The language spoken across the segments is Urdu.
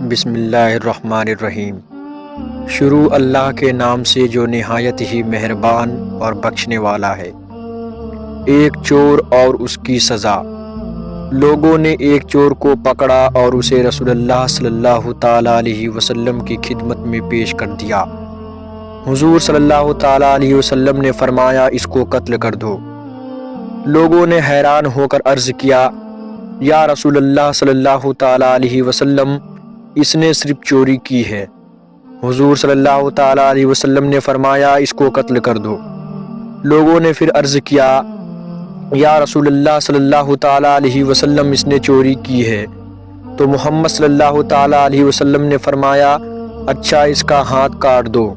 بسم اللہ الرحمن الرحیم۔ شروع اللہ کے نام سے جو نہایت ہی مہربان اور بخشنے والا ہے۔ ایک چور اور اس کی سزا۔ لوگوں نے ایک چور کو پکڑا اور اسے رسول اللہ صلی اللہ تعالیٰ علیہ وسلم کی خدمت میں پیش کر دیا۔ حضور صلی اللہ تعالیٰ علیہ وسلم نے فرمایا، اس کو قتل کر دو۔ لوگوں نے حیران ہو کر عرض کیا، یا رسول اللہ صلی اللہ تعالیٰ علیہ وسلم، اس نے صرف چوری کی ہے۔ حضور صلی اللہ تعالیٰ علیہ وسلم نے فرمایا، اس کو قتل کر دو۔ لوگوں نے پھر عرض کیا، یا رسول اللہ صلی اللہ تعالیٰ علیہ وسلم، اس نے چوری کی ہے۔ تو محمد صلی اللہ تعالیٰ علیہ وسلم نے فرمایا، اچھا، اس کا ہاتھ کاٹ دو۔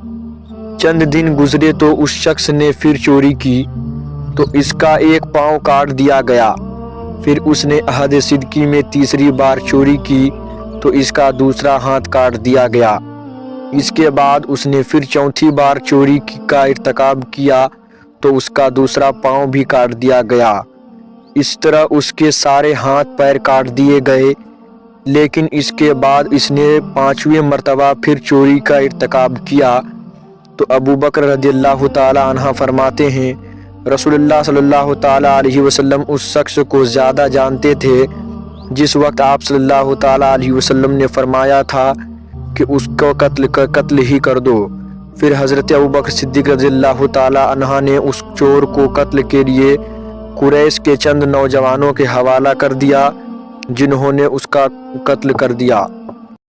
چند دن گزرے تو اس شخص نے پھر چوری کی تو اس کا ایک پاؤں کاٹ دیا گیا۔ پھر اس نے عہد صدقی میں تیسری بار چوری کی تو اس کا دوسرا ہاتھ کاٹ دیا گیا۔ اس کے بعد اس نے پھر چوتھی بار چوری کا ارتکاب کیا تو اس کا دوسرا پاؤں بھی کاٹ دیا گیا۔ اس طرح اس کے سارے ہاتھ پیر کاٹ دیے گئے۔ لیکن اس کے بعد اس نے پانچویں مرتبہ پھر چوری کا ارتکاب کیا تو ابو بکر رضی اللہ تعالیٰ عنہ فرماتے ہیں، رسول اللہ صلی اللہ تعالیٰ علیہ وسلم اس شخص کو زیادہ جانتے تھے جس وقت آپ صلی اللہ تعالیٰ علیہ وسلم نے فرمایا تھا کہ اس کو قتل ہی کر دو۔ پھر حضرت ابوبکر صدیق رضی اللہ تعالیٰ عنہ نے اس چور کو قتل کے لیے قریش کے چند نوجوانوں کے حوالہ کر دیا، جنہوں نے اس کا قتل کر دیا۔